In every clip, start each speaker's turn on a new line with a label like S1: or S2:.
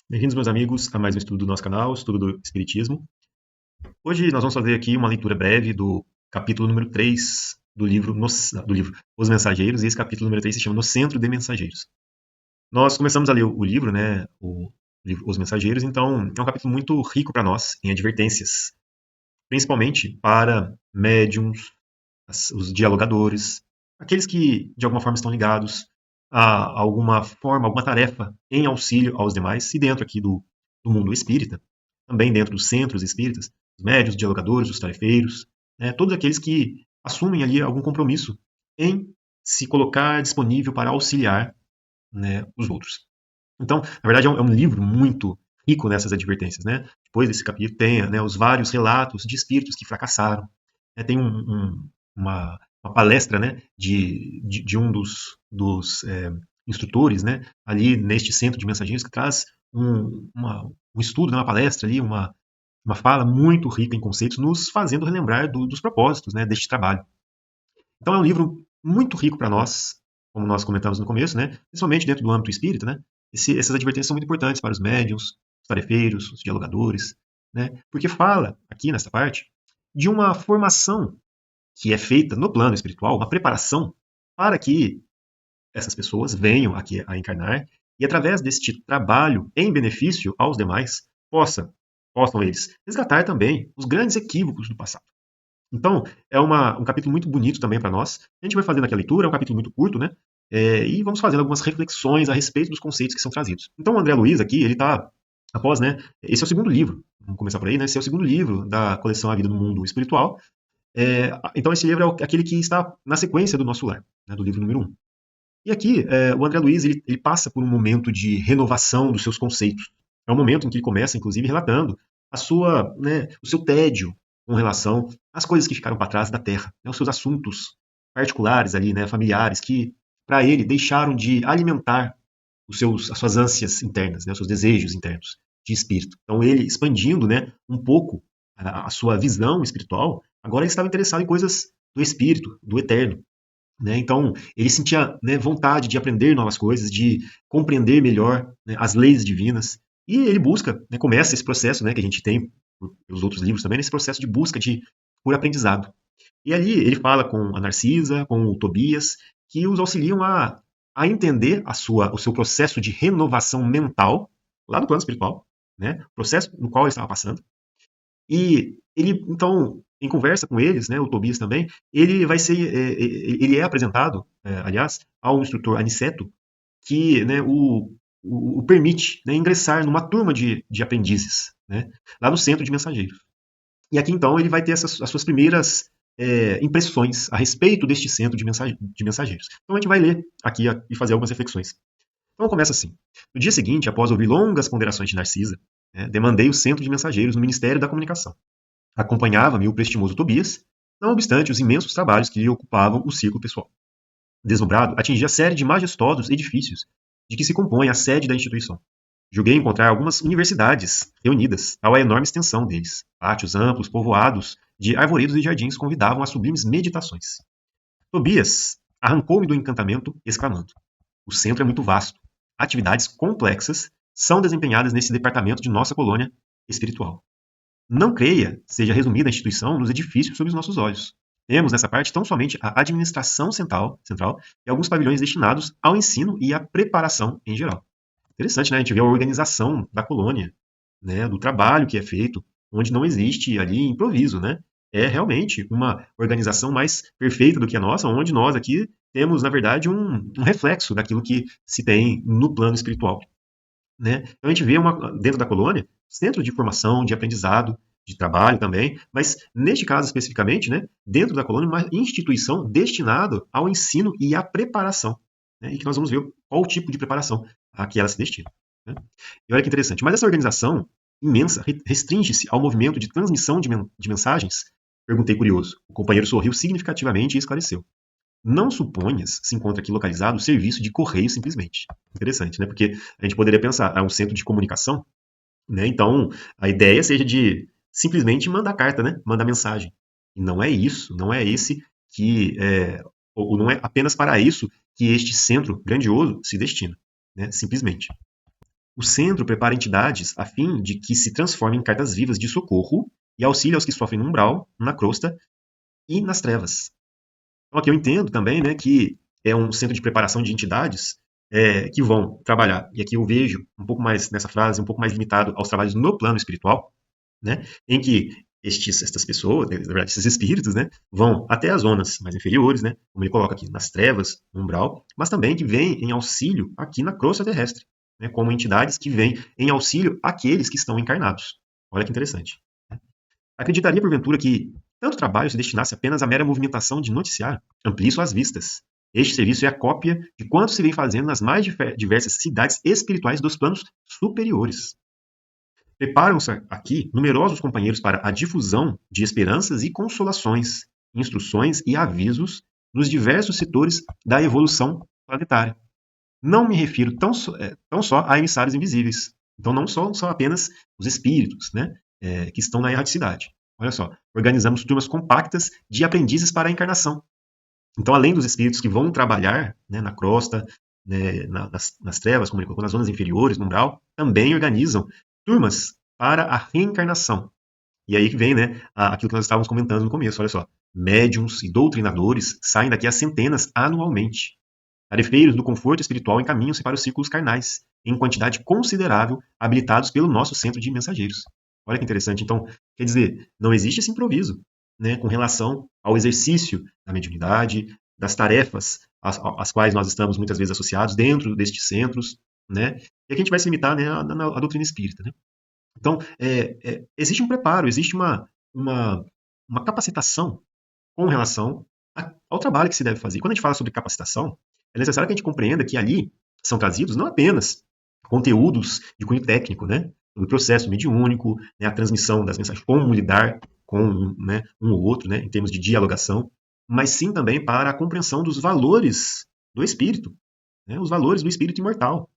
S1: Bem-vindos, meus amigos, a mais um estudo do nosso canal, estudo do Espiritismo. Hoje nós vamos fazer aqui uma leitura breve do capítulo número 3 do livro, do livro Os Mensageiros, e esse capítulo número 3 se chama No Centro de Mensageiros. Nós começamos a ler o livro, né, o livro Os Mensageiros, então é um capítulo muito rico para nós em advertências, principalmente para médiums, os dialogadores, aqueles que de alguma forma estão ligados a alguma forma, alguma tarefa em auxílio aos demais, e dentro aqui do mundo espírita, também dentro dos centros espíritas, os médios, os dialogadores, os tarefeiros, né, todos aqueles que assumem ali algum compromisso em se colocar disponível para auxiliar, né, os outros. Então, na verdade, é um livro muito rico nessas advertências, né? Depois desse capítulo tem, né, os vários relatos de espíritos que fracassaram, né? Tem uma palestra, né, de um dos instrutores, né, ali neste centro de mensageiros que traz um estudo, né, uma palestra ali, uma fala muito rica em conceitos, nos fazendo relembrar dos propósitos, né, deste trabalho. Então é um livro muito rico para nós, como nós comentamos no começo, né? Principalmente dentro do âmbito espírita, né? Essas advertências são muito importantes para os médiuns, os tarefeiros, os dialogadores, né? Porque fala, aqui nessa parte, de uma formação que é feita no plano espiritual, uma preparação para que essas pessoas venham aqui a encarnar e, através deste trabalho em benefício aos demais, possam eles resgatar também os grandes equívocos do passado. Então, é um capítulo muito bonito também para nós. A gente vai fazendo aqui a leitura, é um capítulo muito curto, né? E vamos fazendo algumas reflexões a respeito dos conceitos que são trazidos. Então, o André Luiz aqui, ele está, após, né? Esse é o segundo livro, vamos começar por aí, né? Esse é o segundo livro da coleção A Vida no Mundo Espiritual. Então, esse livro é aquele que está na sequência do nosso lar, né, do livro número um. E aqui, o André Luiz, ele passa por um momento de renovação dos seus conceitos. É um momento em que ele começa, inclusive, relatando né, o seu tédio com relação às coisas que ficaram para trás da Terra, né, os seus assuntos particulares ali, né, familiares, que para ele deixaram de alimentar as suas ânsias internas, né, os seus desejos internos de espírito. Então ele expandindo, né, um pouco a sua visão espiritual, agora ele estava interessado em coisas do espírito, do eterno, né? Então, ele sentia, né, vontade de aprender novas coisas, de compreender melhor, né, as leis divinas. E ele busca, né, começa esse processo, né, que a gente tem pelos outros livros também, nesse processo de busca por aprendizado. E ali ele fala com a Narcisa, com o Tobias, que os auxiliam a entender o seu processo de renovação mental, lá no plano espiritual, né, processo no qual ele estava passando. E ele, então, em conversa com eles, né, o Tobias também, ele é apresentado, aliás, ao instrutor Aniceto, que, né, o permite, né, ingressar numa turma de aprendizes, né, lá no centro de mensageiros. E aqui, então, ele vai ter as suas primeiras impressões a respeito deste centro de mensageiros. Então, a gente vai ler aqui e fazer algumas reflexões. Então, começa assim. No dia seguinte, após ouvir longas ponderações de Narcisa, né, demandei o centro de mensageiros no Ministério da Comunicação. Acompanhava-me o prestimoso Tobias, não obstante os imensos trabalhos que lhe ocupavam o círculo pessoal. Deslumbrado, atingi a série de majestosos edifícios de que se compõe a sede da instituição. Julguei encontrar algumas universidades reunidas, tal a enorme extensão deles. Pátios amplos, povoados de arvoredos e jardins convidavam a sublimes meditações. Tobias arrancou-me do encantamento, exclamando: o centro é muito vasto. Atividades complexas são desempenhadas nesse departamento de nossa colônia espiritual. Não creia seja resumida a instituição nos edifícios sob os nossos olhos. Temos nessa parte tão somente a administração central e alguns pavilhões destinados ao ensino e à preparação em geral. Interessante, né? A gente vê a organização da colônia, né? Do trabalho que é feito, onde não existe ali improviso, né? É realmente uma organização mais perfeita do que a nossa, onde nós aqui temos, na verdade, um reflexo daquilo que se tem no plano espiritual, né? Então a gente vê dentro da colônia centro de formação, de aprendizado, de trabalho também, mas neste caso especificamente, né, dentro da colônia, uma instituição destinada ao ensino e à preparação, né, e que nós vamos ver qual o tipo de preparação a que ela se destina, né? E olha que interessante, mas essa organização imensa restringe-se ao movimento de transmissão de mensagens? Perguntei curioso. O companheiro sorriu significativamente e esclareceu. Não suponhas se encontra aqui localizado o serviço de correio simplesmente. Interessante, né? Porque a gente poderia pensar, é um centro de comunicação, né? Então, a ideia seja de simplesmente mandar carta, né? Mandar mensagem. E não é isso, não é esse ou não é apenas para isso que este centro grandioso se destina, né? Simplesmente. O centro prepara entidades a fim de que se transformem em cartas vivas de socorro e auxílio aos que sofrem no umbral, na crosta e nas trevas. Então, aqui eu entendo também, né, que é um centro de preparação de entidades que vão trabalhar, e aqui eu vejo um pouco mais nessa frase, um pouco mais limitado aos trabalhos no plano espiritual, né, em que estas pessoas, na verdade, esses espíritos, né, vão até as zonas mais inferiores, né, como ele coloca aqui, nas trevas, no umbral, mas também que vêm em auxílio aqui na crosta terrestre, né, como entidades que vêm em auxílio àqueles que estão encarnados. Olha que interessante. Acreditaria, porventura, que tanto trabalho se destinasse apenas à mera movimentação de noticiário? Amplie suas vistas. Este serviço é a cópia de quanto se vem fazendo nas mais diversas cidades espirituais dos planos superiores. Preparam-se aqui numerosos companheiros para a difusão de esperanças e consolações, instruções e avisos nos diversos setores da evolução planetária. Não me refiro tão só a emissários invisíveis. Então, não são apenas os espíritos, né, que estão na erraticidade. Olha só, organizamos turmas compactas de aprendizes para a encarnação. Então, além dos espíritos que vão trabalhar, né, na crosta, né, nas trevas, como ele colocou, nas zonas inferiores, no umbral, também organizam turmas para a reencarnação. E aí que vem, né, aquilo que nós estávamos comentando no começo, olha só. Médiuns e doutrinadores saem daqui a centenas anualmente. Tarefeiros do conforto espiritual encaminham-se para os círculos carnais, em quantidade considerável, habilitados pelo nosso centro de mensageiros. Olha que interessante. Então, quer dizer, não existe esse improviso, né, com relação ao exercício da mediunidade, das tarefas às quais nós estamos muitas vezes associados dentro destes centros, né? E aqui a gente vai se limitar, né, à doutrina espírita, né? Então, existe um preparo, existe uma capacitação com relação ao trabalho que se deve fazer. Quando a gente fala sobre capacitação, é necessário que a gente compreenda que ali são trazidos não apenas conteúdos de cunho técnico, né, o processo mediúnico, né, a transmissão das mensagens, como lidar com, né, um ou outro, né, em termos de dialogação, mas sim também para a compreensão dos valores do espírito, né, os valores do espírito imortal,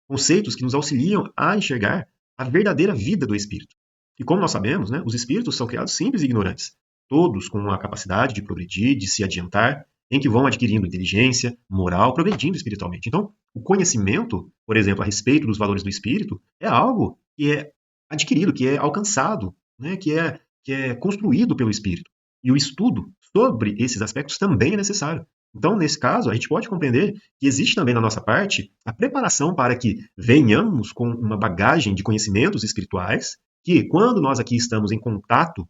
S1: conceitos que nos auxiliam a enxergar a verdadeira vida do espírito. E como nós sabemos, né, os espíritos são criados simples e ignorantes, todos com a capacidade de progredir, de se adiantar, em que vão adquirindo inteligência, moral, progredindo espiritualmente. Então, o conhecimento, por exemplo, a respeito dos valores do espírito, é algo que é adquirido, que é alcançado, né, que é construído pelo espírito. E o estudo sobre esses aspectos também é necessário. Então, nesse caso, a gente pode compreender que existe também na nossa parte a preparação para que venhamos com uma bagagem de conhecimentos espirituais, que quando nós aqui estamos em contato,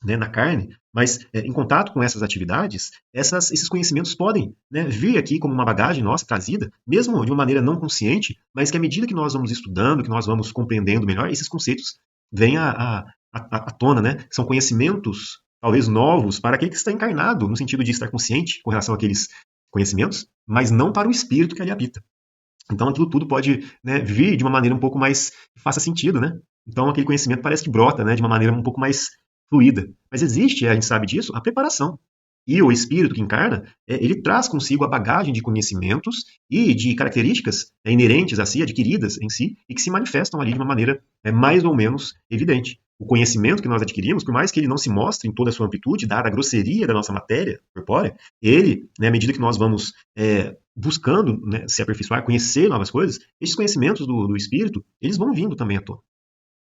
S1: né, na carne, mas em contato com essas atividades, esses conhecimentos podem, né, vir aqui como uma bagagem nossa trazida, mesmo de uma maneira não consciente, mas que à medida que nós vamos estudando, que nós vamos compreendendo melhor, esses conceitos vêm à tona, né? São conhecimentos talvez novos para aquele que está encarnado, no sentido de estar consciente com relação àqueles conhecimentos, mas não para o espírito que ali habita. Então aquilo tudo pode, né, vir de uma maneira um pouco mais que faça sentido, né? Então aquele conhecimento parece que brota, né, de uma maneira um pouco mais fluida. Mas existe, a gente sabe disso, a preparação. E o espírito que encarna, ele traz consigo a bagagem de conhecimentos e de características inerentes a si, adquiridas em si, e que se manifestam ali de uma maneira mais ou menos evidente. O conhecimento que nós adquirimos, por mais que ele não se mostre em toda a sua amplitude, dada a grosseria da nossa matéria corpórea, ele, né, à medida que nós vamos buscando, né, se aperfeiçoar, conhecer novas coisas, esses conhecimentos do espírito, eles vão vindo também à tona.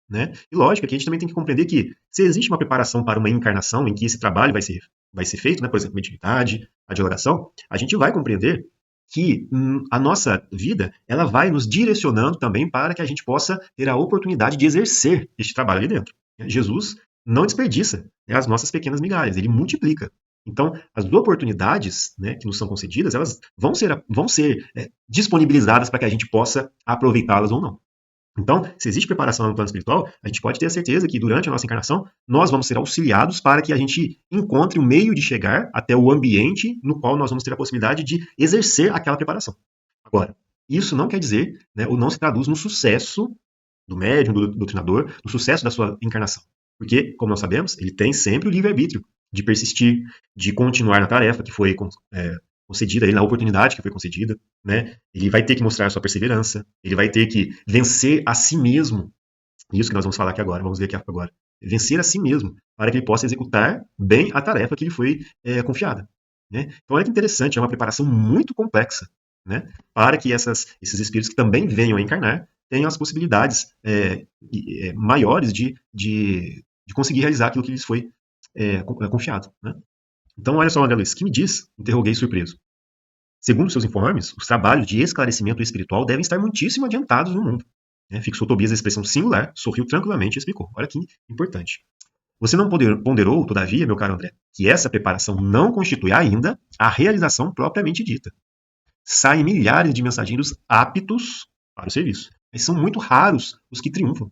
S1: Né? E lógico que a gente também tem que compreender que se existe uma preparação para uma encarnação em que esse trabalho vai ser feito, né, por exemplo, mediunidade, a dialogação, a gente vai compreender que a nossa vida ela vai nos direcionando também para que a gente possa ter a oportunidade de exercer este trabalho ali dentro. Jesus não desperdiça, né, as nossas pequenas migalhas, ele multiplica. Então, as oportunidades, né, que nos são concedidas, elas vão ser disponibilizadas para que a gente possa aproveitá-las ou não. Então, se existe preparação no plano espiritual, a gente pode ter a certeza que durante a nossa encarnação nós vamos ser auxiliados para que a gente encontre um meio de chegar até o ambiente no qual nós vamos ter a possibilidade de exercer aquela preparação. Agora, isso não quer dizer, né, ou não se traduz no sucesso do médium, do treinador, no sucesso da sua encarnação. Porque, como nós sabemos, ele tem sempre o livre-arbítrio de persistir, de continuar na tarefa que foi concedida, na oportunidade que foi concedida, né? Ele vai ter que mostrar a sua perseverança, ele vai ter que vencer a si mesmo. Isso que nós vamos falar aqui agora, vamos ver aqui agora. Vencer a si mesmo, para que ele possa executar bem a tarefa que lhe foi confiada. Né? Então, olha que interessante, é uma preparação muito complexa, né? Para que esses espíritos que também venham a encarnar tenham as possibilidades maiores de conseguir realizar aquilo que lhes foi confiado. Né? Então, olha só, André Luiz, que me diz? Interroguei surpreso. Segundo seus informes, os trabalhos de esclarecimento espiritual devem estar muitíssimo adiantados no mundo. Fixou Tobias a expressão singular, sorriu tranquilamente e explicou. Olha que importante. Você não ponderou, todavia, meu caro André, que essa preparação não constitui ainda a realização propriamente dita. Saem milhares de mensageiros aptos para o serviço, mas são muito raros os que triunfam.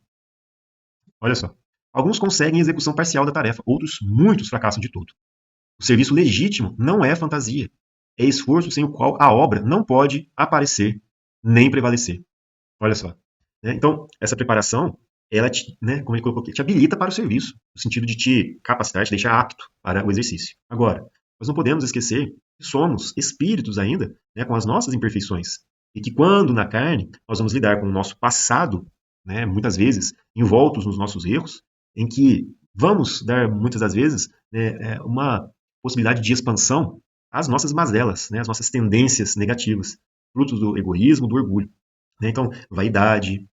S1: Olha só. Alguns conseguem execução parcial da tarefa, muitos fracassam de todo. O serviço legítimo não é fantasia. É esforço sem o qual a obra não pode aparecer nem prevalecer. Olha só. Então, essa preparação, ela como ele colocou aqui, te habilita para o serviço, no sentido de te capacitar, te deixar apto para o exercício. Agora, nós não podemos esquecer que somos espíritos ainda, com as nossas imperfeições. E que quando na carne nós vamos lidar com o nosso passado, muitas vezes envoltos nos nossos erros, em que vamos dar muitas das vezes uma possibilidade de expansão às nossas mazelas, às nossas tendências negativas, frutos do egoísmo, do orgulho. Então, vaidade,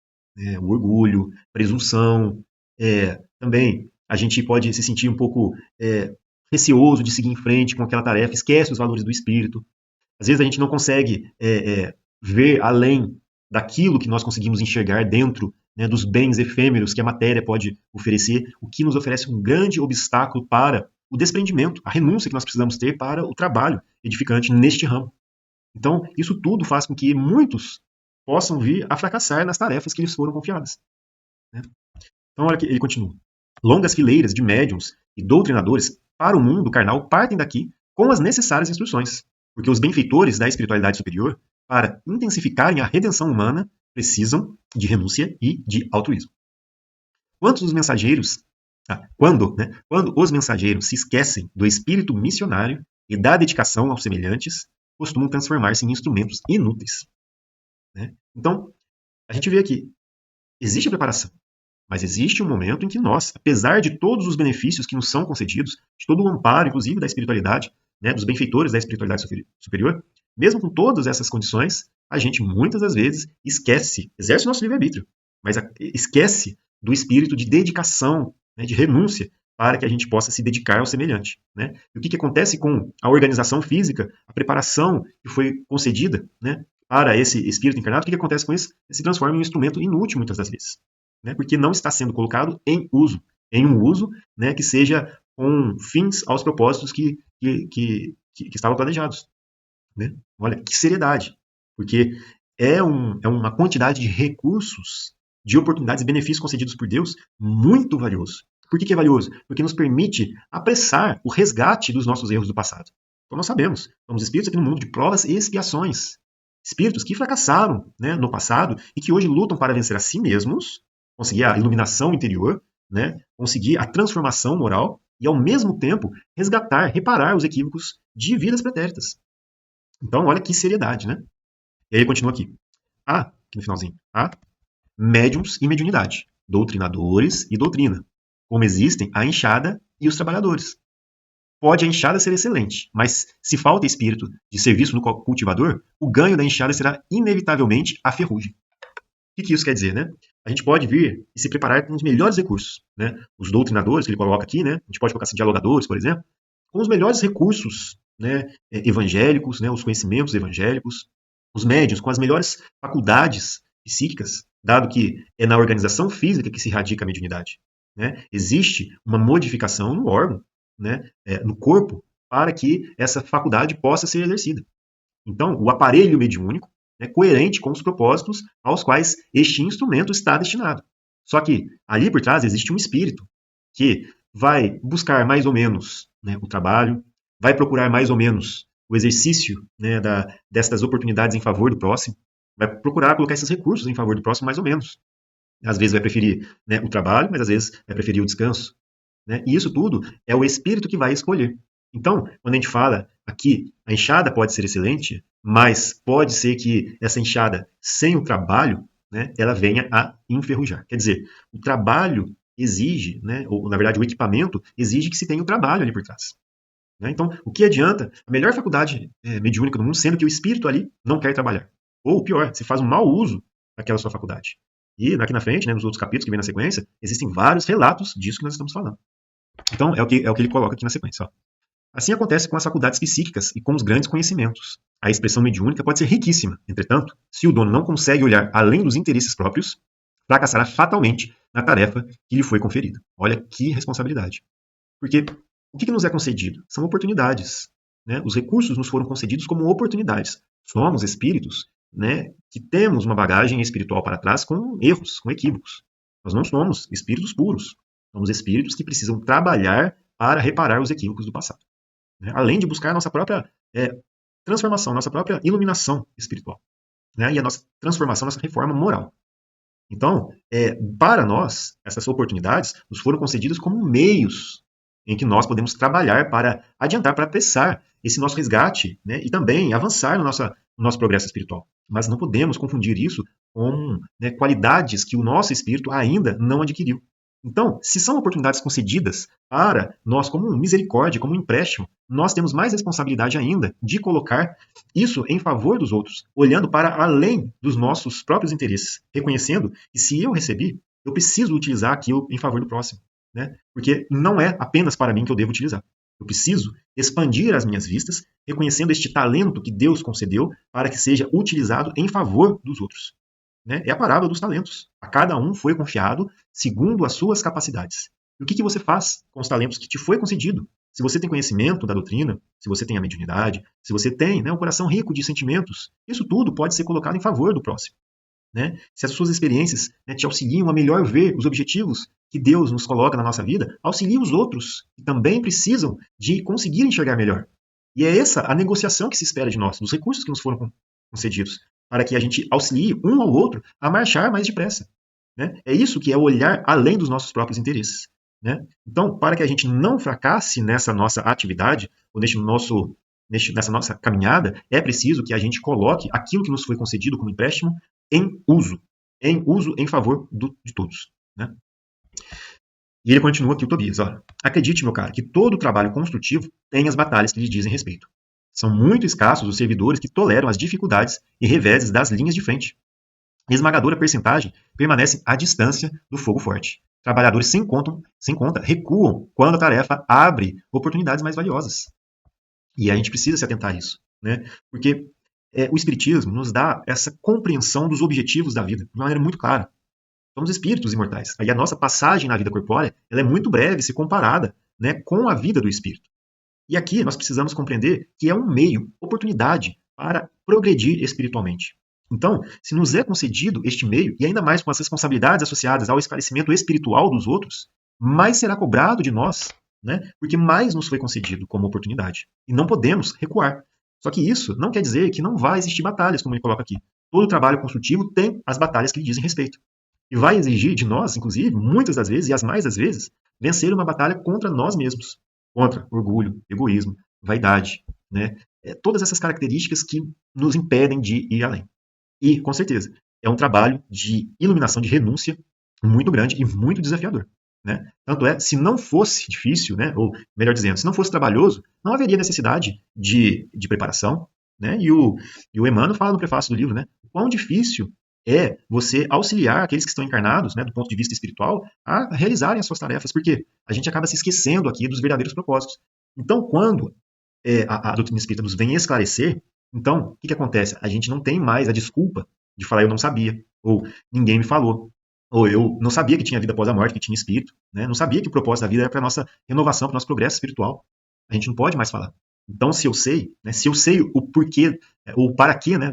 S1: o orgulho, presunção, também a gente pode se sentir um pouco receoso de seguir em frente com aquela tarefa, esquece os valores do espírito. Às vezes a gente não consegue ver além daquilo que nós conseguimos enxergar dentro dos bens efêmeros que a matéria pode oferecer, o que nos oferece um grande obstáculo para o desprendimento, a renúncia que nós precisamos ter para o trabalho edificante neste ramo. Então, isso tudo faz com que muitos possam vir a fracassar nas tarefas que lhes foram confiadas. Então, olha que ele continua. Longas fileiras de médiuns e doutrinadores para o mundo carnal partem daqui com as necessárias instruções, porque os benfeitores da espiritualidade superior, para intensificarem a redenção humana, precisam de renúncia e de altruísmo. Quando os mensageiros se esquecem do espírito missionário e da dedicação aos semelhantes, costumam transformar-se em instrumentos inúteis. Então, a gente vê aqui, existe a preparação, mas existe um momento em que nós, apesar de todos os benefícios que nos são concedidos, de todo o amparo, inclusive da espiritualidade, dos benfeitores da espiritualidade superior, mesmo com todas essas condições, a gente muitas das vezes exerce o nosso livre-arbítrio, mas esquece do espírito de dedicação, de renúncia, para que a gente possa se dedicar ao semelhante. E o que acontece com a organização física, a preparação que foi concedida para esse espírito encarnado, o que acontece com isso? Ele se transforma em um instrumento inútil muitas das vezes, porque não está sendo colocado em um uso que seja com fins aos propósitos que estavam planejados. Olha, que seriedade, porque é uma quantidade de recursos, de oportunidades e benefícios concedidos por Deus muito valioso. Por que é valioso? Porque nos permite apressar o resgate dos nossos erros do passado. Como nós sabemos, somos espíritos aqui no mundo de provas e expiações. Espíritos que fracassaram no passado e que hoje lutam para vencer a si mesmos, conseguir a iluminação interior, conseguir a transformação moral e, ao mesmo tempo, reparar os equívocos de vidas pretéritas. Então, olha que seriedade, E aí ele continua aqui. Aqui no finalzinho. Há médiums e mediunidade, doutrinadores e doutrina, como existem a enxada e os trabalhadores. Pode a enxada ser excelente, mas se falta espírito de serviço no cultivador, o ganho da enxada será inevitavelmente a ferrugem. O que isso quer dizer, A gente pode vir e se preparar com os melhores recursos, Os doutrinadores que ele coloca aqui, A gente pode colocar assim, dialogadores, por exemplo, com os melhores recursos, evangélicos, os conhecimentos evangélicos, os médiuns com as melhores faculdades psíquicas, dado que é na organização física que se radica a mediunidade. Existe uma modificação no órgão, no corpo, para que essa faculdade possa ser exercida. Então, o aparelho mediúnico é coerente com os propósitos aos quais este instrumento está destinado. Só que ali por trás existe um espírito que vai buscar mais ou menos o trabalho, vai procurar mais ou menos o exercício destas oportunidades em favor do próximo, vai procurar colocar esses recursos em favor do próximo mais ou menos. Às vezes vai preferir o trabalho, mas às vezes vai preferir o descanso. E isso tudo é o espírito que vai escolher. Então, quando a gente fala aqui, a enxada pode ser excelente, mas pode ser que essa enxada, sem o trabalho, ela venha a enferrujar. Quer dizer, o trabalho exige, ou na verdade o equipamento exige que se tenha o trabalho ali por trás. Então, o que adianta a melhor faculdade mediúnica do mundo, sendo que o espírito ali não quer trabalhar? Ou pior, se faz um mau uso daquela sua faculdade. E aqui na frente, né, nos outros capítulos que vem na sequência, existem vários relatos disso que nós estamos falando. Então, é o que ele coloca aqui na sequência. Ó. Assim acontece com as faculdades psíquicas e com os grandes conhecimentos. A expressão mediúnica pode ser riquíssima. Entretanto, se o dono não consegue olhar além dos interesses próprios, fracassará fatalmente na tarefa que lhe foi conferida. Olha que responsabilidade. Porque o que nos é concedido? São oportunidades. Né? Os recursos nos foram concedidos como oportunidades. Somos espíritos, né, que temos uma bagagem espiritual para trás com erros, com equívocos. Nós não somos espíritos puros. Somos espíritos que precisam trabalhar para reparar os equívocos do passado. Né? Além de buscar a nossa própria transformação, nossa própria iluminação espiritual. Né? E a nossa transformação, nossa reforma moral. Então, para nós, essas oportunidades nos foram concedidas como meios em que nós podemos trabalhar para adiantar, para apressar esse nosso resgate, né, e também avançar no nosso progresso espiritual. Mas não podemos confundir isso com, né, qualidades que o nosso espírito ainda não adquiriu. Então, se são oportunidades concedidas para nós como misericórdia, como empréstimo, nós temos mais responsabilidade ainda de colocar isso em favor dos outros, olhando para além dos nossos próprios interesses, reconhecendo que se eu recebi, eu preciso utilizar aquilo em favor do próximo. Né? Porque não é apenas para mim que eu devo utilizar. Eu preciso expandir as minhas vistas, reconhecendo este talento que Deus concedeu para que seja utilizado em favor dos outros. Né? É a parábola dos talentos. A cada um foi confiado segundo as suas capacidades. E o que você faz com os talentos que te foi concedido? Se você tem conhecimento da doutrina, se você tem a mediunidade, se você tem, né, um coração rico de sentimentos, isso tudo pode ser colocado em favor do próximo. Né? Se as suas experiências, né, te auxiliam a melhor ver os objetivos que Deus nos coloca na nossa vida, auxilie os outros, que também precisam de conseguir enxergar melhor. E é essa a negociação que se espera de nós, dos recursos que nos foram concedidos, para que a gente auxilie um ao outro a marchar mais depressa. Né? É isso que é olhar além dos nossos próprios interesses. Né? Então, para que a gente não fracasse nessa nossa atividade, ou nessa nossa caminhada, é preciso que a gente coloque aquilo que nos foi concedido como empréstimo em uso em favor de todos. Né? E ele continua aqui, o Tobias. Ó, acredite, meu caro, que todo trabalho construtivo tem as batalhas que lhe dizem respeito. São muito escassos os servidores que toleram as dificuldades e reveses das linhas de frente. Esmagadora percentagem permanecem à distância do fogo forte. Trabalhadores sem conta recuam quando a tarefa abre oportunidades mais valiosas. E a gente precisa se atentar a isso. Né? Porque o Espiritismo nos dá essa compreensão dos objetivos da vida de uma maneira muito clara. Somos espíritos imortais. Aí a nossa passagem na vida corpórea ela é muito breve se comparada, né, com a vida do espírito. E aqui nós precisamos compreender que é um meio, oportunidade para progredir espiritualmente. Então, se nos é concedido este meio, e ainda mais com as responsabilidades associadas ao esclarecimento espiritual dos outros, mais será cobrado de nós, né, porque mais nos foi concedido como oportunidade. E não podemos recuar. Só que isso não quer dizer que não vai existir batalhas, como ele coloca aqui. Todo trabalho construtivo tem as batalhas que lhe dizem respeito. E vai exigir de nós, inclusive, muitas das vezes, e as mais das vezes, vencer uma batalha contra nós mesmos. Contra orgulho, egoísmo, vaidade. Né? Todas essas características que nos impedem de ir além. E, com certeza, é um trabalho de iluminação, de renúncia muito grande e muito desafiador. Né? Tanto é, se não fosse difícil, né, ou melhor dizendo, se não fosse trabalhoso, não haveria necessidade de preparação. Né? E o Emmanuel fala no prefácio do livro, né, o quão difícil é você auxiliar aqueles que estão encarnados, né, do ponto de vista espiritual, a realizarem as suas tarefas, porque a gente acaba se esquecendo aqui dos verdadeiros propósitos. Então, quando a doutrina espírita nos vem esclarecer, então, o que acontece? A gente não tem mais a desculpa de falar eu não sabia, ou ninguém me falou, ou eu não sabia que tinha vida após a morte, que tinha espírito, né? Não sabia que o propósito da vida era para a nossa renovação, para o nosso progresso espiritual. A gente não pode mais falar. Então, se eu sei, né, se eu sei o porquê, ou para quê, né,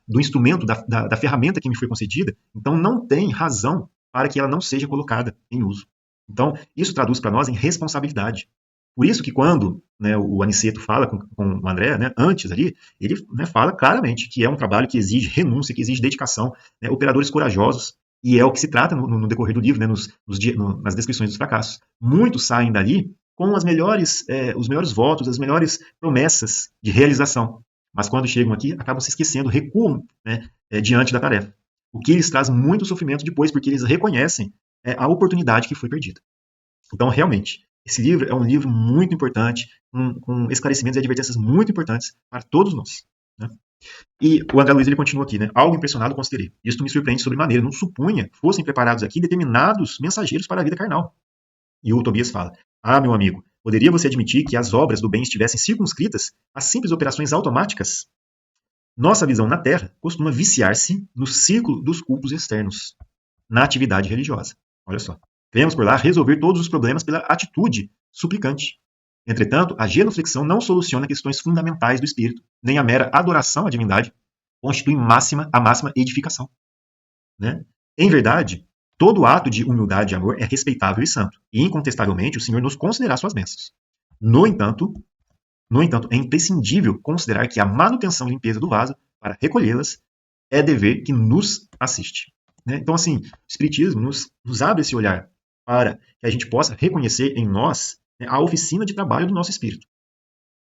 S1: do instrumento, da ferramenta que me foi concedida, então não tem razão para que ela não seja colocada em uso. Então, isso traduz para nós em responsabilidade. Por isso que quando, né, o Aniceto fala com o André, né, antes ali, ele, né, fala claramente que é um trabalho que exige renúncia, que exige dedicação, né, operadores corajosos, e é o que se trata no decorrer do livro, né, nas descrições dos fracassos. Muitos saem dali com os melhores votos, as melhores promessas de realização. Mas quando chegam aqui, acabam se esquecendo, recuam, né, diante da tarefa. O que lhes traz muito sofrimento depois, porque eles reconhecem a oportunidade que foi perdida. Então, realmente, esse livro é um livro muito importante, com esclarecimentos e advertências muito importantes para todos nós. Né? E o André Luiz ele continua aqui, né? Algo impressionado considerei. Isto me surpreende sobremaneira. Não supunha que fossem preparados aqui determinados mensageiros para a vida carnal. E o Tobias fala: Ah, meu amigo, poderia você admitir que as obras do bem estivessem circunscritas a simples operações automáticas? Nossa visão na Terra costuma viciar-se no círculo dos cultos externos, na atividade religiosa. Olha só. Queremos por lá resolver todos os problemas pela atitude suplicante. Entretanto, a genuflexão não soluciona questões fundamentais do espírito, nem a mera adoração à divindade constitui a máxima edificação. Né? Em verdade, todo ato de humildade e amor é respeitável e santo, e incontestavelmente o Senhor nos concederá suas bênçãos. No entanto, é imprescindível considerar que a manutenção e limpeza do vaso, para recolhê-las, é dever que nos assiste. Né? Então, assim, o Espiritismo nos abre esse olhar para que a gente possa reconhecer em nós, né, a oficina de trabalho do nosso espírito.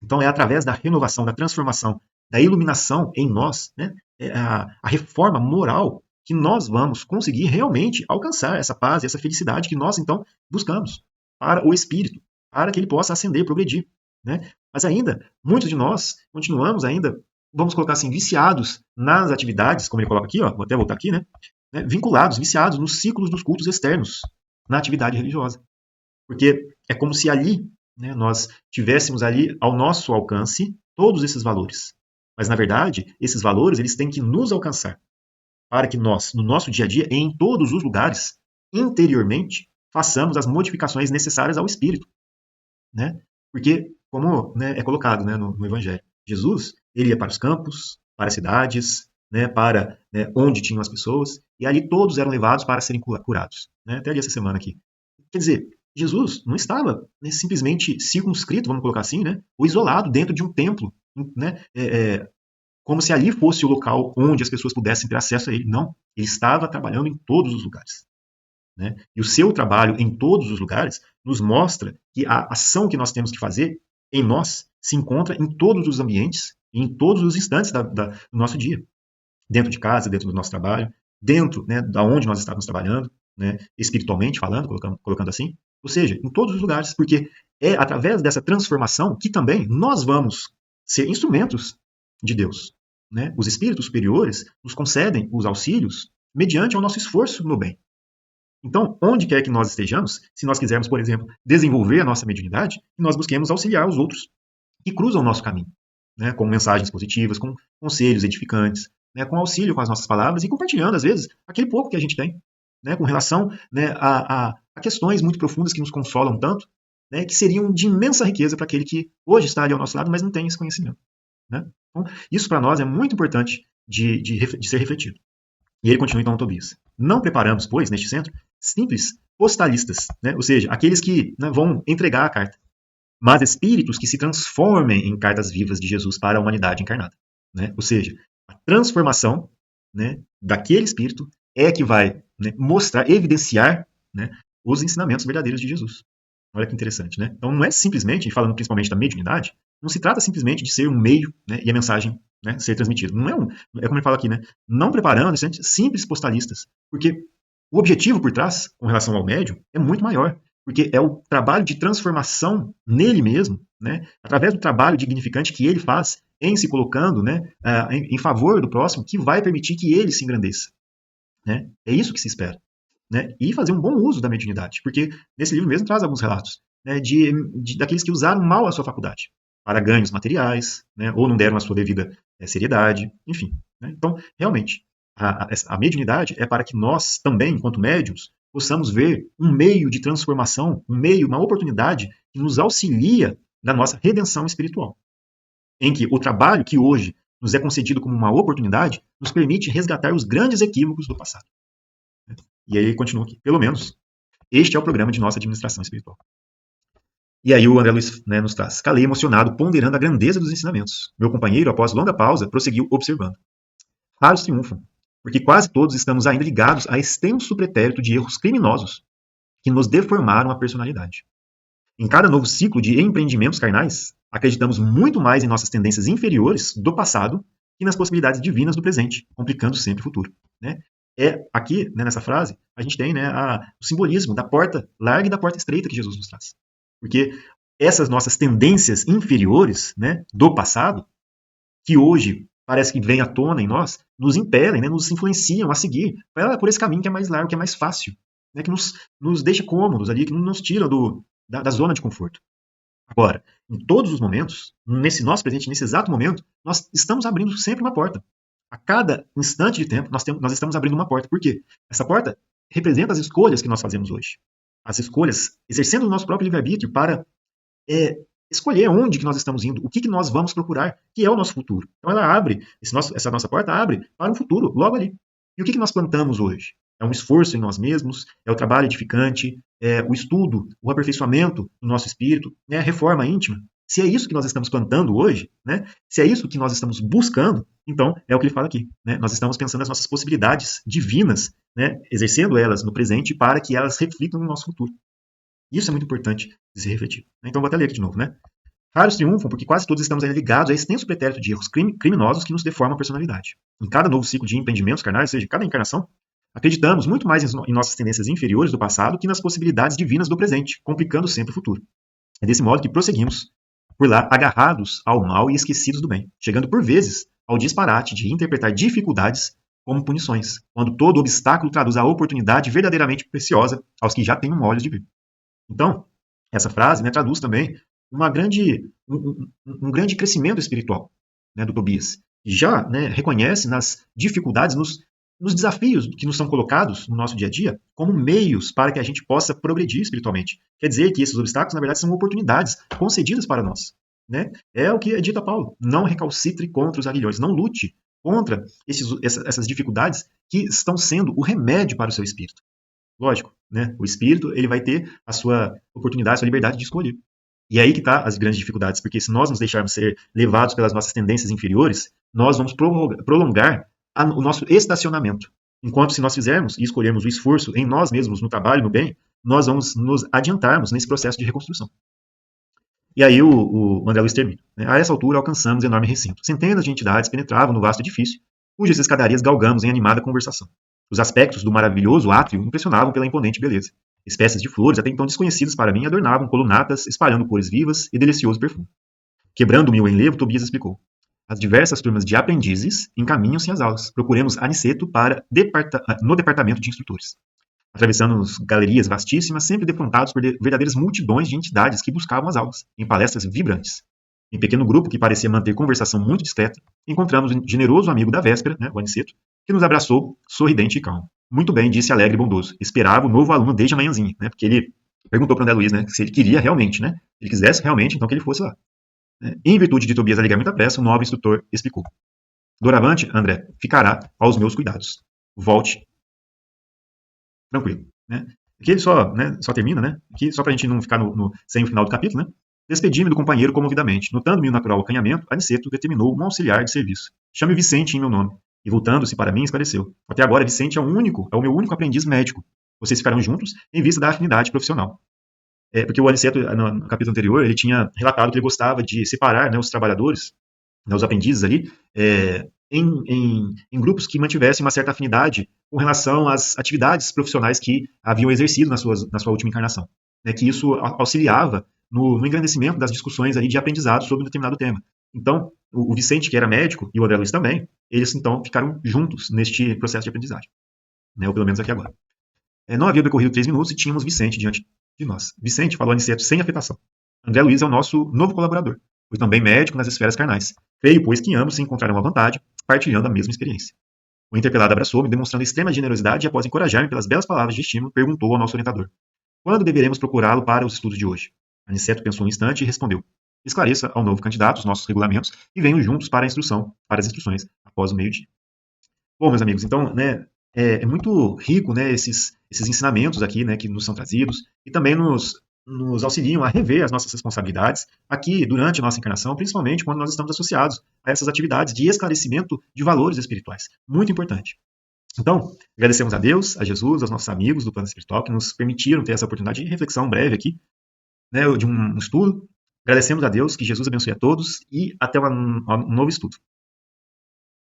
S1: Então, é através da renovação, da transformação, da iluminação em nós, né, a reforma moral, que nós vamos conseguir realmente alcançar essa paz e essa felicidade que nós, então, buscamos para o espírito, para que ele possa ascender, progredir. Né? Mas ainda, muitos de nós continuamos ainda, vamos colocar assim, viciados nas atividades, como ele coloca aqui, ó, vou até voltar aqui, né? Vinculados, viciados nos ciclos dos cultos externos, na atividade religiosa. Porque é como se ali, né, nós tivéssemos ali ao nosso alcance todos esses valores. Mas, na verdade, esses valores eles têm que nos alcançar para que nós, no nosso dia a dia, em todos os lugares, interiormente, façamos as modificações necessárias ao espírito. Né? Porque, como, né, é colocado, né, no Evangelho, Jesus ele ia para os campos, para as cidades, né, para, né, onde tinham as pessoas, e ali todos eram levados para serem curados. Né? Até ali essa semana aqui. Quer dizer, Jesus não estava, né, simplesmente circunscrito, vamos colocar assim, né, ou isolado dentro de um templo, né, como se ali fosse o local onde as pessoas pudessem ter acesso a ele. Não, ele estava trabalhando em todos os lugares. Né? E o seu trabalho em todos os lugares nos mostra que a ação que nós temos que fazer em nós se encontra em todos os ambientes e em todos os instantes do nosso dia. Dentro de casa, dentro do nosso trabalho, dentro, né, da onde nós estamos trabalhando, né, espiritualmente falando, colocando assim, ou seja, em todos os lugares, porque é através dessa transformação que também nós vamos ser instrumentos de Deus. Né? Os espíritos superiores nos concedem os auxílios mediante o nosso esforço no bem. Então, onde quer que nós estejamos, se nós quisermos, por exemplo, desenvolver a nossa mediunidade, nós busquemos auxiliar os outros que cruzam o nosso caminho, né, com mensagens positivas, com conselhos edificantes, né, com auxílio com as nossas palavras e compartilhando, às vezes, aquele pouco que a gente tem, né, com relação, né, a questões muito profundas que nos consolam tanto, né, que seriam de imensa riqueza para aquele que hoje está ali ao nosso lado, mas não tem esse conhecimento. Né? Então, isso para nós é muito importante de ser refletido. E ele continua então, Tobias. Não preparamos, pois, neste centro, simples postalistas, né? Ou seja, aqueles que, né, vão entregar a carta, mas espíritos que se transformem em cartas vivas de Jesus para a humanidade encarnada. Né? Ou seja, a transformação, né, daquele espírito é que vai, né, mostrar, evidenciar, né, os ensinamentos verdadeiros de Jesus. Olha que interessante, né? Então não é simplesmente, falando principalmente da mediunidade, não se trata simplesmente de ser um meio, né, e a mensagem, né, ser transmitida. Não é como ele fala aqui, né? Não preparando simples postalistas, porque o objetivo por trás, com relação ao médium, é muito maior, porque é o trabalho de transformação nele mesmo, né, através do trabalho dignificante que ele faz em se colocando, né, em favor do próximo, que vai permitir que ele se engrandeça. Né? É isso que se espera. Né? E fazer um bom uso da mediunidade, porque nesse livro mesmo traz alguns relatos, né, daqueles que usaram mal a sua faculdade para ganhos materiais, né, ou não deram a sua devida seriedade, enfim. Né? Então, realmente, a mediunidade é para que nós também, enquanto médiums, possamos ver um meio de transformação, uma oportunidade que nos auxilia na nossa redenção espiritual, em que o trabalho que hoje nos é concedido como uma oportunidade nos permite resgatar os grandes equívocos do passado. E aí ele continua aqui. Pelo menos, este é o programa de nossa administração espiritual. E aí o André Luiz, né, nos traz. Calei emocionado, ponderando a grandeza dos ensinamentos. Meu companheiro, após longa pausa, prosseguiu observando. Raros triunfam, porque quase todos estamos ainda ligados a extenso pretérito de erros criminosos que nos deformaram a personalidade. Em cada novo ciclo de empreendimentos carnais, acreditamos muito mais em nossas tendências inferiores do passado que nas possibilidades divinas do presente, complicando sempre o futuro. Né? Aqui, né, nessa frase, a gente tem, né, o simbolismo da porta larga e da porta estreita que Jesus nos traz. Porque essas nossas tendências inferiores, né, do passado, que hoje parece que vêm à tona em nós, nos impelem, né, nos influenciam a seguir por esse caminho que é mais largo, que é mais fácil, né, que nos deixa cômodos ali, que nos tira da zona de conforto. Agora, em todos os momentos, nesse nosso presente, nesse exato momento, nós estamos abrindo sempre uma porta. A cada instante de tempo, nós estamos abrindo uma porta. Por quê? Essa porta representa as escolhas que nós fazemos hoje. As escolhas, exercendo o nosso próprio livre-arbítrio para escolher onde que nós estamos indo, o que nós vamos procurar, que é o nosso futuro. Então ela abre, essa nossa porta abre para um futuro, logo ali. E o que nós plantamos hoje? É um esforço em nós mesmos, é o trabalho edificante, é o estudo, o aperfeiçoamento do nosso espírito, é a reforma íntima. Se é isso que nós estamos plantando hoje, né? Se é isso que nós estamos buscando, então é o que ele fala aqui. Né? Nós estamos pensando nas nossas possibilidades divinas, né? Exercendo elas no presente para que elas reflitam no nosso futuro. Isso é muito importante de se refletir. Então vou até ler aqui de novo. Né? Raros triunfam porque quase todos estamos ligados a extenso pretérito de erros criminosos que nos deformam a personalidade. Em cada novo ciclo de empreendimentos carnais, ou seja, cada encarnação, acreditamos muito mais em nossas tendências inferiores do passado que nas possibilidades divinas do presente, complicando sempre o futuro. É desse modo que prosseguimos por lá agarrados ao mal e esquecidos do bem, chegando por vezes ao disparate de interpretar dificuldades como punições, quando todo obstáculo traduz a oportunidade verdadeiramente preciosa aos que já têm olhos de ver. Então, essa frase, né, traduz também um grande crescimento espiritual, né, do Tobias. Já, né, reconhece nas dificuldades, nos desafios que nos são colocados no nosso dia a dia, como meios para que a gente possa progredir espiritualmente. Quer dizer que esses obstáculos, na verdade, são oportunidades concedidas para nós. Né? É o que é dito a Paulo. Não recalcitre contra os aguilhões. Não lute contra essas dificuldades que estão sendo o remédio para o seu espírito. Lógico, né? O espírito ele vai ter a sua oportunidade, a sua liberdade de escolher. E é aí que está as grandes dificuldades, porque se nós nos deixarmos ser levados pelas nossas tendências inferiores, nós vamos prolongar o nosso estacionamento. Enquanto se nós fizermos e escolhermos o esforço em nós mesmos, no trabalho, no bem, nós vamos nos adiantarmos nesse processo de reconstrução. E aí o André Luiz termina. Né? A essa altura alcançamos enorme recinto. Centenas de entidades penetravam no vasto edifício, cujas escadarias galgamos em animada conversação. Os aspectos do maravilhoso átrio impressionavam pela imponente beleza. Espécies de flores, até então desconhecidas para mim, adornavam colunatas, espalhando cores vivas e delicioso perfume. Quebrando-me o enlevo, Tobias explicou. As diversas turmas de aprendizes encaminham-se às aulas. Procuremos Aniceto no departamento de instrutores. Atravessando galerias vastíssimas, sempre defrontados por verdadeiras multidões de entidades que buscavam as aulas, em palestras vibrantes. Em pequeno grupo que parecia manter conversação muito discreta, encontramos um generoso amigo da véspera, né, o Aniceto, que nos abraçou, sorridente e calmo. Muito bem, disse alegre e bondoso. Esperava o novo aluno desde a manhãzinha, né, porque ele perguntou para o André Luiz, né, se ele queria realmente, né, se ele quisesse realmente, então que ele fosse lá. Em virtude de Tobias alegar muita pressa, o novo instrutor explicou. Doravante, André, ficará aos meus cuidados. Volte tranquilo. Né? Aqui ele só termina, né? Aqui, só para a gente não ficar sem o final do capítulo, né? Despedi-me do companheiro comovidamente. Notando-me o natural acanhamento, Aniceto determinou um auxiliar de serviço. Chame Vicente em meu nome. E voltando-se para mim, esclareceu. Até agora, Vicente é o meu único aprendiz médico. Vocês ficarão juntos em vista da afinidade profissional. Porque o Aniceto, no capítulo anterior, ele tinha relatado que ele gostava de separar, né, os trabalhadores, né, os aprendizes ali, em grupos que mantivessem uma certa afinidade com relação às atividades profissionais que haviam exercido na sua última encarnação. Né, que isso auxiliava no engrandecimento das discussões ali de aprendizado sobre um determinado tema. Então, o Vicente, que era médico, e o André Luiz também, eles então ficaram juntos neste processo de aprendizagem. Né, ou pelo menos aqui agora. Não havia decorrido 3 minutos e tínhamos Vicente diante de nós. Vicente falou Aniceto sem afetação. André Luiz é o nosso novo colaborador, pois também médico nas esferas carnais. Creio, pois, que ambos se encontraram à vontade, partilhando a mesma experiência. O interpelado abraçou-me, demonstrando extrema generosidade e, após encorajar-me pelas belas palavras de estímulo, perguntou ao nosso orientador. Quando deveremos procurá-lo para os estudos de hoje? Aniceto pensou um instante e respondeu. Esclareça ao novo candidato os nossos regulamentos e venham juntos para as instruções, após o meio-dia. Bom, meus amigos, então, né, é muito rico, né, esses ensinamentos aqui, né, que nos são trazidos e também nos auxiliam a rever as nossas responsabilidades aqui durante a nossa encarnação, principalmente quando nós estamos associados a essas atividades de esclarecimento de valores espirituais. Muito importante. Então, agradecemos a Deus, a Jesus, aos nossos amigos do plano espiritual que nos permitiram ter essa oportunidade de reflexão breve aqui, né, de um estudo. Agradecemos a Deus, que Jesus abençoe a todos e até um novo estudo.